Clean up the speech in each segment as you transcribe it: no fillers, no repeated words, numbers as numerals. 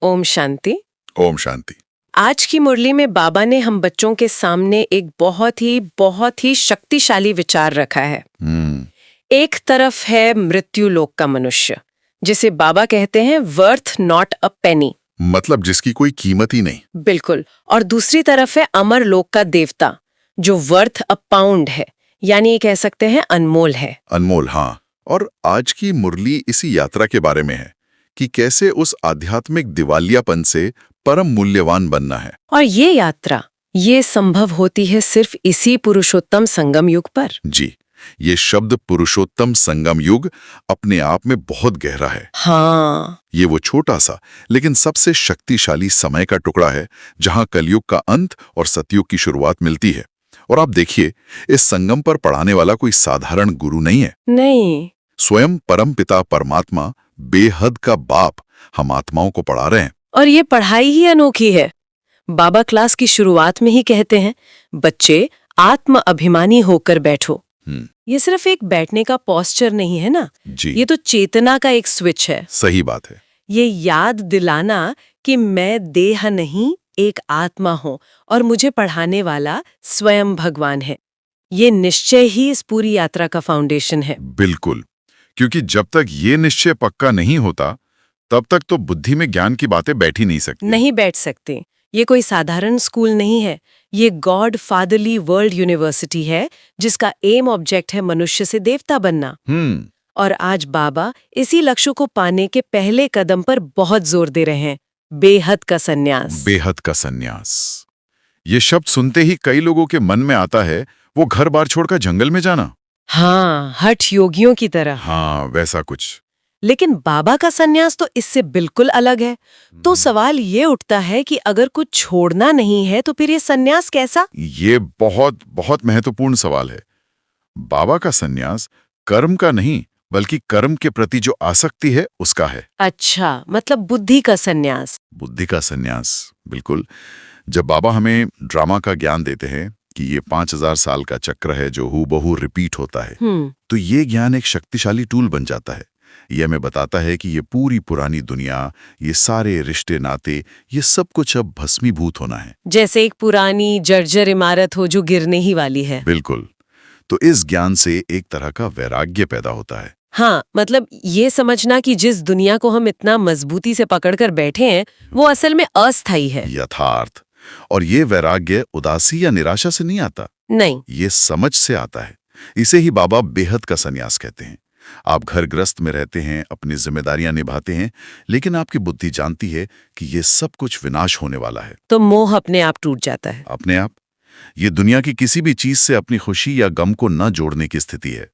ओम शांति। ओम शांति। आज की मुरली में बाबा ने हम बच्चों के सामने एक बहुत ही शक्तिशाली विचार रखा है। एक तरफ है मृत्यु लोक का मनुष्य, जिसे बाबा कहते हैं वर्थ नॉट अ पेनी, मतलब जिसकी कोई कीमत ही नहीं। बिल्कुल। और दूसरी तरफ है अमर लोक का देवता, जो वर्थ अ पाउंड है, यानी ये कह सकते हैं अनमोल है। अनमोल, हाँ। और आज की मुरली इसी यात्रा के बारे में है कि कैसे उस आध्यात्मिक दिवालियापन से परम मूल्यवान बनना है। और ये यात्रा ये संभव होती है सिर्फ इसी पुरुषोत्तम संगम युग पर। जी, ये शब्द पुरुषोत्तम संगम युग अपने आप में बहुत गहरा है। हाँ, ये वो छोटा सा लेकिन सबसे शक्तिशाली समय का टुकड़ा है जहां कलयुग का अंत और सतयुग की शुरुआत मिलती है। और आप देखिए, इस संगम पर पढ़ाने वाला कोई साधारण गुरु नहीं है। नहीं, स्वयं परमपिता परमात्मा, बेहद का बाप, हम आत्माओं को पढ़ा रहे हैं। और ये पढ़ाई ही अनोखी है। बाबा क्लास की शुरुआत में ही कहते हैं, बच्चे आत्म अभिमानी होकर बैठो। ये सिर्फ एक बैठने का पोस्चर नहीं है ना जी, ये तो चेतना का एक स्विच है। सही बात है। ये याद दिलाना कि मैं देह नहीं एक आत्मा हूं और मुझे पढ़ाने वाला स्वयं भगवान है। ये निश्चय ही इस पूरी यात्रा का फाउंडेशन है। बिल्कुल, क्योंकि जब तक ये निश्चय पक्का नहीं होता तब तक तो बुद्धि में ज्ञान की बातें बैठ ही नहीं सकती। नहीं बैठ सकते। ये कोई साधारण स्कूल नहीं है, ये गॉड फादरली वर्ल्ड यूनिवर्सिटी है, जिसका एम ऑब्जेक्ट है मनुष्य से देवता बनना। और आज बाबा इसी लक्ष्य को पाने के पहले कदम पर बहुत जोर दे रहे हैं, बेहद का सन्यास। बेहद का सन्यास। ये शब्द सुनते ही कई लोगों के मन में आता है वो घर बार छोड़कर जंगल में जाना। हाँ, हठ योगियों की तरह। हाँ, वैसा कुछ। लेकिन बाबा का सन्यास तो इससे बिल्कुल अलग है। तो सवाल ये उठता है कि अगर कुछ छोड़ना नहीं है तो फिर ये सन्यास कैसा? ये बहुत बहुत महत्वपूर्ण सवाल है। बाबा का सन्यास कर्म का नहीं बल्कि कर्म के प्रति जो आसक्ति है उसका है। अच्छा, मतलब बुद्धि का सन्यास। बुद्धि का सन्यास, बिल्कुल। जब बाबा हमें ड्रामा का ज्ञान देते हैं कि ये 5000 साल का चक्र है जो हूबहू रिपीट होता है, तो ये ज्ञान एक शक्तिशाली टूल बन जाता है। ये हमें बताता है कि ये पूरी पुरानी दुनिया, ये सारे रिश्ते नाते, ये सब कुछ अब भस्मीभूत होना है। जैसे एक पुरानी जर्जर इमारत हो जो गिरने ही वाली है। बिल्कुल। तो इस ज्ञान से एक तरह का वैराग्य पैदा होता है। हाँ, मतलब ये समझना कि जिस दुनिया को हम इतना मजबूती से पकड़कर बैठे हैं वो असल में अस्थायी है। यथार्थ। और ये वैराग्य उदासी या निराशा से नहीं आता, नहीं, ये समझ से आता है। इसे ही बाबा बेहद का सन्यास कहते हैं। आप घर ग्रस्त में रहते हैं, अपनी जिम्मेदारियां निभाते हैं, लेकिन आपकी बुद्धि जानती है कि ये सब कुछ विनाश होने वाला है। तो मोह अपने आप टूट जाता है। अपने आप। ये दुनिया की किसी भी चीज से अपनी खुशी या गम को न जोड़ने की स्थिति है।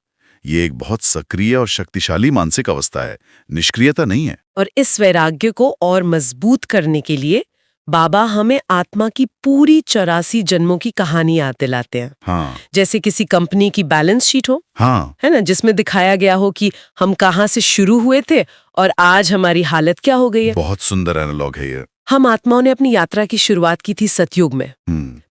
ये एक बहुत सक्रिय और शक्तिशाली मानसिक अवस्था है, निष्क्रियता नहीं है। और इस वैराग्य को और मजबूत करने के लिए बाबा हमें आत्मा की पूरी 84 जन्मों की कहानी याद दिलाते हैं। हाँ, जैसे किसी कंपनी की बैलेंस शीट हो, हाँ, है ना, जिसमें दिखाया गया हो कि हम कहाँ से शुरू हुए थे और आज हमारी हालत क्या हो गई है। बहुत सुंदर एनालॉग है ये। हम आत्माओं ने अपनी यात्रा की शुरुआत की थी सतयुग में।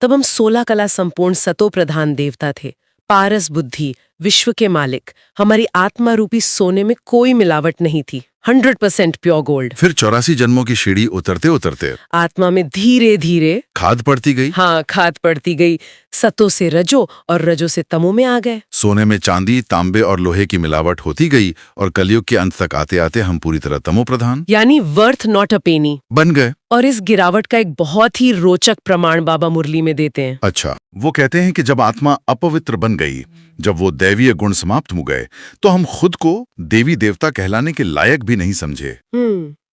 तब हम 16 कला संपूर्ण सतो प्रधान देवता थे, पारस बुद्धि, विश्व के मालिक। हमारी आत्मा रूपी सोने में कोई मिलावट नहीं थी, 100% प्योर गोल्ड। फिर 84 जन्मों की सीढ़ी उतरते उतरते आत्मा में धीरे धीरे खाद पड़ती गई। हाँ, खाद पड़ती गई। सतो से रजो और रजो से तमो में आ गए। सोने में चांदी, तांबे और लोहे की मिलावट होती गई और कलयुग के अंत तक आते आते हम पूरी तरह तमो प्रधान, यानी वर्थ नॉट अ पेनी बन गए। और इस गिरावट का एक बहुत ही रोचक प्रमाण बाबा मुरली में देते हैं। अच्छा, वो कहते हैं कि जब आत्मा अपवित्र बन गई, जब वो दैवीय गुण समाप्त हो गए, तो हम खुद को देवी देवता कहलाने के लायक भी नहीं समझे।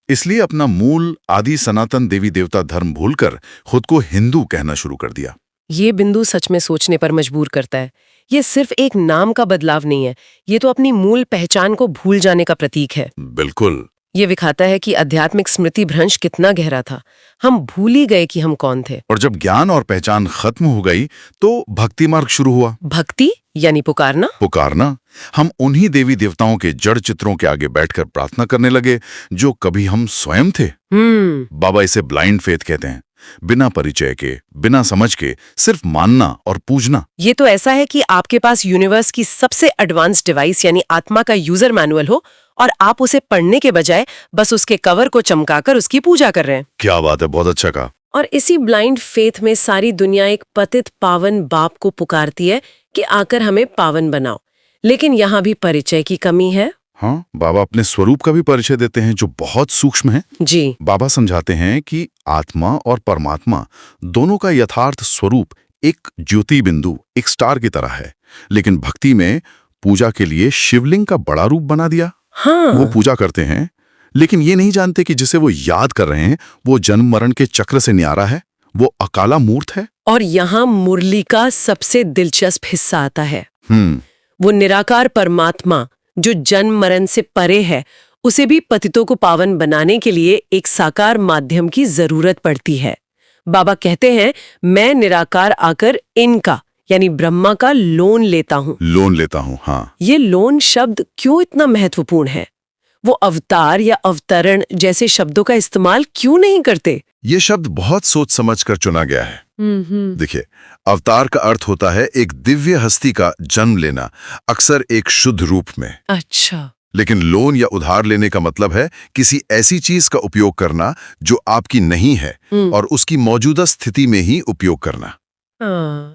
इसलिए अपना मूल आदि सनातन देवी देवता धर्म भूलकर खुद को हिंदू कहना शुरू कर दिया। ये बिंदु सच में सोचने पर मजबूर करता है। ये सिर्फ एक नाम का बदलाव नहीं है, ये तो अपनी मूल पहचान को भूल जाने का प्रतीक है। बिल्कुल। ये दिखाता है कि आध्यात्मिक स्मृति भ्रंश कितना गहरा था। हम भूल ही गए कि हम कौन थे। और जब ज्ञान और पहचान खत्म हो गई तो भक्ति मार्ग शुरू हुआ। भक्ति यानी पुकारना। पुकारना। हम उन्हीं देवी देवताओं के जड़ चित्रों के आगे बैठकर प्रार्थना करने लगे जो कभी हम स्वयं थे। बाबा इसे ब्लाइंड फेथ कहते हैं। बिना परिचय के, बिना समझ के, सिर्फ मानना और पूजना। ये तो ऐसा है कि आपके पास यूनिवर्स की सबसे एडवांस डिवाइस यानी आत्मा का यूजर मैनुअल हो और आप उसे पढ़ने के बजाय बस उसके कवर को चमकाकर उसकी पूजा कर रहे हैं। क्या बात है, बहुत अच्छा कहा। और इसी ब्लाइंड फेथ में सारी दुनिया एक पतित पावन बाप को पुकारती है कि आकर हमें पावन बनाओ। लेकिन यहाँ भी परिचय की कमी है। हाँ, बाबा अपने स्वरूप का भी परिचय देते हैं जो बहुत सूक्ष्म है। जी। बाबा समझाते हैं कि आत्मा और परमात्मा दोनों का यथार्थ स्वरूप एक ज्योति बिंदु, एक स्टार की तरह है। लेकिन भक्ति में पूजा के लिए शिवलिंग का बड़ा रूप बना दिया। हाँ। वो पूजा करते हैं, लेकिन ये नहीं जानते कि जिसे वो याद कर रहे हैं वो जन्म मरण के चक्र से न्यारा है, वो अकाला मूर्त है। और यहाँ मुरली का सबसे दिलचस्प हिस्सा आता है। वो निराकार परमात्मा जो जन्म मरण से परे है, उसे भी पतितों को पावन बनाने के लिए एक साकार माध्यम की जरूरत पड़ती है। बाबा कहते हैं, मैं निराकार आकर इनका यानी ब्रह्मा का लोन लेता हूँ। लोन लेता हूँ, हाँ। ये लोन शब्द क्यों इतना महत्वपूर्ण है? वो अवतार या अवतरण जैसे शब्दों का इस्तेमाल क्यों नहीं करते? ये शब्द बहुत सोच समझ कर चुना गया है। देखिए, अवतार का अर्थ होता है एक दिव्य हस्ती का जन्म लेना, अक्सर एक शुद्ध रूप में। अच्छा। लेकिन लोन या उधार लेने का मतलब है किसी ऐसी चीज का उपयोग करना जो आपकी नहीं है और उसकी मौजूदा स्थिति में ही उपयोग करना।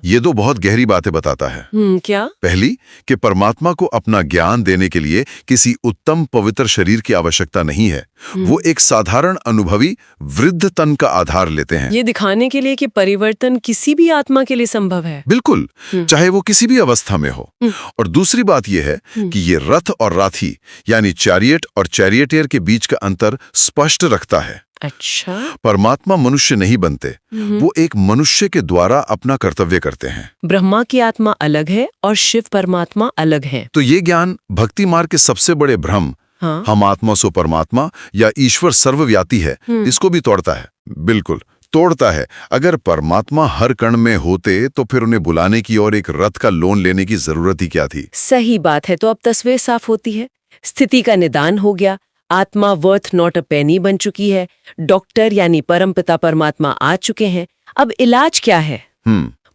ये दो बहुत गहरी बातें बताता है। क्या? पहली, कि परमात्मा को अपना ज्ञान देने के लिए किसी उत्तम पवित्र शरीर की आवश्यकता नहीं है। वो एक साधारण अनुभवी वृद्ध तन का आधार लेते हैं। ये दिखाने के लिए कि परिवर्तन किसी भी आत्मा के लिए संभव है। बिल्कुल, चाहे वो किसी भी अवस्था में हो। और दूसरी बात यह है कि ये रथ और राथी यानी चैरियट और चैरियटियर के बीच का अंतर स्पष्ट रखता है। अच्छा। परमात्मा मनुष्य नहीं बनते, वो एक मनुष्य के द्वारा अपना कर्तव्य करते हैं। ब्रह्मा की आत्मा अलग है और शिव परमात्मा अलग है। तो ये ज्ञान भक्ति मार्ग के सबसे बड़े भ्रम, हाँ? हम आत्मा सो परमात्मा या ईश्वर सर्वव्यापी है, इसको भी तोड़ता है। बिल्कुल तोड़ता है। अगर परमात्मा हर कण में होते तो फिर उन्हें बुलाने की और एक रथ का लोन लेने की जरूरत ही क्या थी? सही बात है। तो अब तस्वीर साफ होती है, स्थिति का निदान हो गया, आत्मा वर्थ नॉट अ पेनी बन चुकी है, डॉक्टर यानी परमपिता परमात्मा आ चुके हैं। अब इलाज क्या है?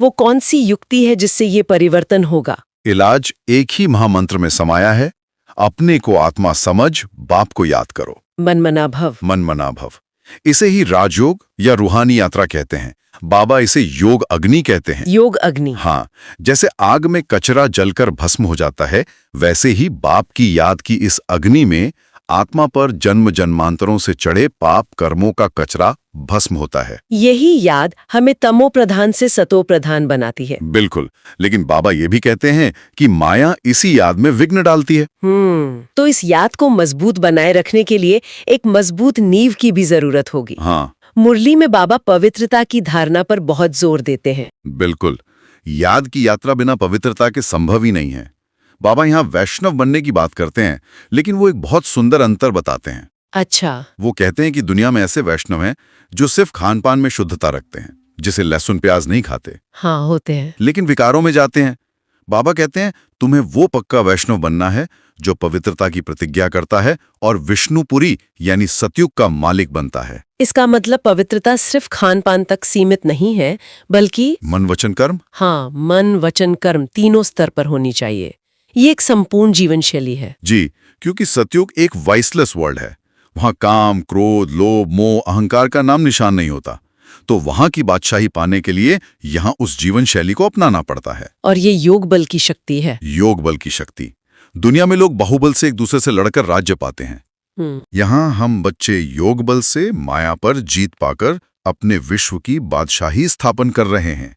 वो कौन सी युक्ति है जिससे ये परिवर्तन होगा? इलाज एक ही महामंत्र में समाया है, अपने को आत्मा समझ, बाप को याद करो। मनमना भव। मनमना भव। इसे ही राजयोग या रूहानी यात्रा कहते हैं। बाबा इसे योग अग्नि कहते हैं। योग अग्नि। हाँ, जैसे आग में कचरा जलकर भस्म हो जाता है, वैसे ही बाप की याद की इस अग्नि में आत्मा पर जन्म जन्मांतरों से चढ़े पाप कर्मों का कचरा भस्म होता है। यही याद हमें तमो प्रधान से सतो प्रधान बनाती है। बिल्कुल, लेकिन बाबा ये भी कहते हैं कि माया इसी याद में विघ्न डालती है। तो इस याद को मजबूत बनाए रखने के लिए एक मजबूत नींव की भी जरूरत होगी। हाँ। मुरली में बाबा पवित्रता की धारणा पर बहुत जोर देते हैं। बिल्कुल, याद की यात्रा बिना पवित्रता के संभव ही नहीं है। बाबा यहाँ वैष्णव बनने की बात करते हैं, लेकिन वो एक बहुत सुंदर अंतर बताते हैं। अच्छा। वो कहते हैं कि दुनिया में ऐसे वैष्णव हैं जो सिर्फ खान पान में शुद्धता रखते हैं, जिसे लहसुन प्याज नहीं खाते। हाँ, होते हैं। लेकिन विकारों में जाते हैं। बाबा कहते हैं तुम्हें वो पक्का वैष्णव बनना है जो पवित्रता की प्रतिज्ञा करता है और विष्णुपुरी यानी सतयुग का मालिक बनता है। इसका मतलब पवित्रता सिर्फ खान पान तक सीमित नहीं है, बल्कि मन वचन कर्म। हाँ, मन वचन कर्म तीनों स्तर पर होनी चाहिए। ये एक संपूर्ण जीवन शैली है। जी, क्योंकि सतयुग एक वाइसलेस वर्ल्ड है। वहां काम, क्रोध, लोभ, मोह, अहंकार का नाम निशान नहीं होता। तो वहां की बादशाही पाने के लिए यहाँ उस जीवन शैली को अपनाना पड़ता है। और ये योग बल की शक्ति है। योग बल की शक्ति। दुनिया में लोग बाहुबल से एक दूसरे से लड़कर राज्य पाते हैं। यहाँ हम बच्चे योग बल से माया पर जीत पाकर अपने विश्व की बादशाही स्थापन कर रहे हैं।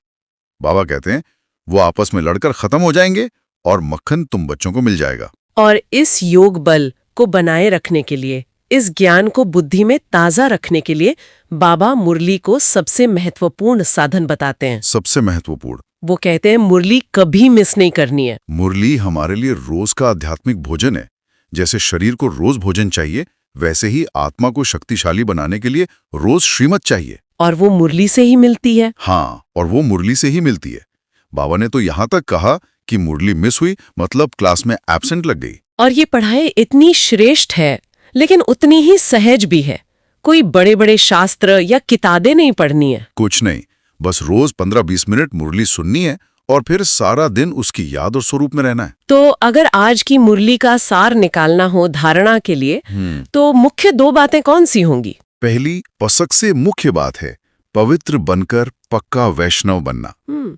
बाबा कहते हैं वो आपस में लड़कर खत्म हो जाएंगे और मक्खन तुम बच्चों को मिल जाएगा। और इस योग बल को बनाए रखने के लिए, इस ज्ञान को बुद्धि में ताजा रखने के लिए बाबा मुरली को सबसे महत्वपूर्ण साधन बताते हैं। सबसे महत्वपूर्ण। वो कहते हैं मुरली कभी मिस नहीं करनी है। मुरली हमारे लिए रोज का आध्यात्मिक भोजन है। जैसे शरीर को रोज भोजन चाहिए, वैसे ही आत्मा को शक्तिशाली बनाने के लिए रोज श्रीमत चाहिए। और वो मुरली से ही मिलती है। हाँ, और वो मुरली से ही मिलती है। बाबा ने तो यहाँ तक कहा कि मुरली मिस हुई मतलब क्लास में एब्सेंट लग गई। और ये पढ़ाई इतनी श्रेष्ठ है, लेकिन उतनी ही सहज भी है। कोई बड़े बड़े शास्त्र या किताबें नहीं पढ़नी है। कुछ नहीं, बस रोज 15-20 मिनट मुरली सुननी है और फिर सारा दिन उसकी याद और स्वरूप में रहना है। तो अगर आज की मुरली का सार निकालना हो धारणा के लिए, तो मुख्य 2 बातें कौन सी होंगी? पहली और सबसे मुख्य बात है पवित्र बनकर पक्का वैष्णव बनना।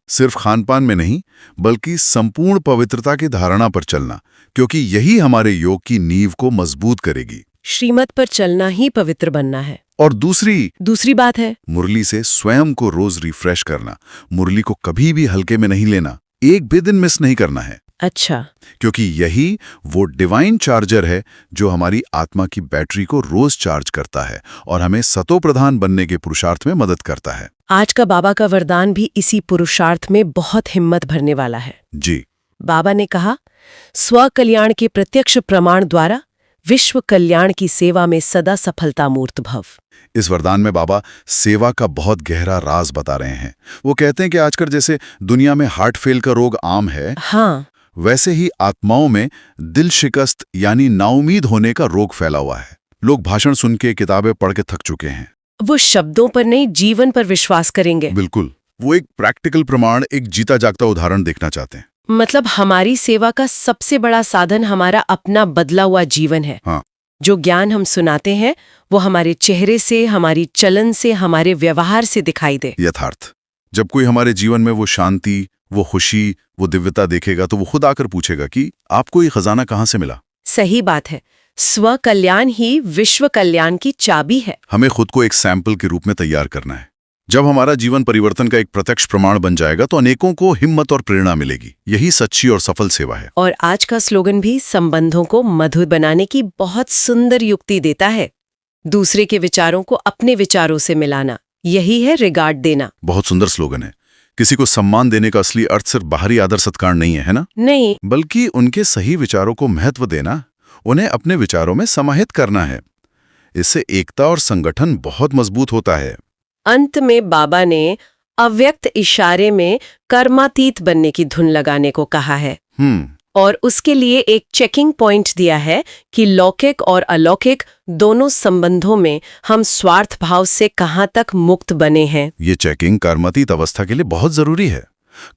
सिर्फ खानपान में नहीं, बल्कि संपूर्ण पवित्रता की धारणा पर चलना, क्योंकि यही हमारे योग की नींव को मजबूत करेगी। श्रीमत पर चलना ही पवित्र बनना है। और दूसरी बात है मुरली से स्वयं को रोज रिफ्रेश करना। मुरली को कभी भी हल्के में नहीं लेना, एक भी दिन मिस नहीं करना है। अच्छा, क्योंकि यही वो डिवाइन चार्जर है जो हमारी आत्मा की बैटरी को रोज चार्ज करता है और हमें सतो प्रधान बनने के पुरुषार्थ में मदद करता है। आज का बाबा का वरदान भी इसी पुरुषार्थ में बहुत हिम्मत भरने वाला है। जी, बाबा ने कहा, स्व कल्याण के प्रत्यक्ष प्रमाण द्वारा विश्व कल्याण की सेवा में सदा सफलता मूर्त भव। इस वरदान में बाबा सेवा का बहुत गहरा राज बता रहे हैं। वो कहते हैं कि आजकल जैसे दुनिया में हार्ट फेल का रोग आम है, हाँ, वैसे ही आत्माओं में दिल शिकस्त यानी नाउमीद होने का रोग फैला हुआ है। लोग भाषण सुन के, किताबें पढ़ के थक चुके हैं। वो शब्दों पर नहीं, जीवन पर विश्वास करेंगे। बिल्कुल, वो एक प्रैक्टिकल प्रमाण, एक जीता जागता उदाहरण देखना चाहते हैं। मतलब हमारी सेवा का सबसे बड़ा साधन हमारा अपना बदला हुआ जीवन है। हाँ। जो ज्ञान हम सुनाते हैं वो हमारे चेहरे से, हमारी चलन से, हमारे व्यवहार से दिखाई दे। यथार्थ, जब कोई हमारे जीवन में वो शांति, वो खुशी, वो दिव्यता देखेगा तो वो खुद आकर पूछेगा कि आपको ये खजाना कहाँ से मिला। सही बात है। स्व कल्याण ही विश्व कल्याण की चाबी है। हमें खुद को एक सैंपल के रूप में तैयार करना है। जब हमारा जीवन परिवर्तन का एक प्रत्यक्ष प्रमाण बन जाएगा तो अनेकों को हिम्मत और प्रेरणा मिलेगी। यही सच्ची और सफल सेवा है। और आज का स्लोगन भी संबंधों को मधुर बनाने की बहुत सुंदर युक्ति देता है। दूसरे के विचारों को अपने विचारों से मिलाना, यही है रिगार्ड देना। बहुत सुंदर स्लोगन है। किसी को सम्मान देने का असली अर्थ सिर्फ बाहरी आदर सत्कार नहीं है ना? नहीं, बल्कि उनके सही विचारों को महत्व देना, उन्हें अपने विचारों में समाहित करना है। इससे एकता और संगठन बहुत मजबूत होता है। अंत में बाबा ने अव्यक्त इशारे में कर्मातीत बनने की धुन लगाने को कहा है। और उसके लिए एक चेकिंग पॉइंट दिया है कि लौकिक और अलौकिक दोनों संबंधों में हम स्वार्थ भाव से कहाँ तक मुक्त बने हैं। ये चेकिंग कर्मातीत अवस्था के लिए बहुत जरूरी है।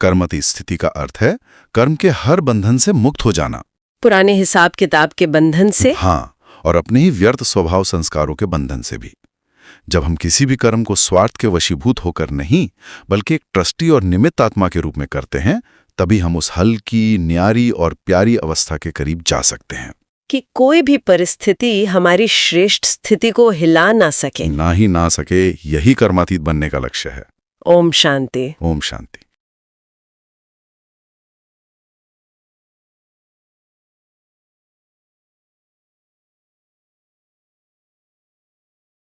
कर्मातीत स्थिति का अर्थ है कर्म के हर बंधन से मुक्त हो जाना, पुराने हिसाब किताब के बंधन से, हाँ, और अपने ही व्यर्थ स्वभाव संस्कारों के बंधन से भी। जब हम किसी भी कर्म को स्वार्थ के वशीभूत होकर नहीं, बल्कि एक ट्रस्टी और निमित्त आत्मा के रूप में करते हैं, तभी हम उस हल्की, न्यारी और प्यारी अवस्था के करीब जा सकते हैं कि कोई भी परिस्थिति हमारी श्रेष्ठ स्थिति को हिला ना सके। ना सके। यही कर्मातीत बनने का लक्ष्य है। ओम शांति। ओम शांति।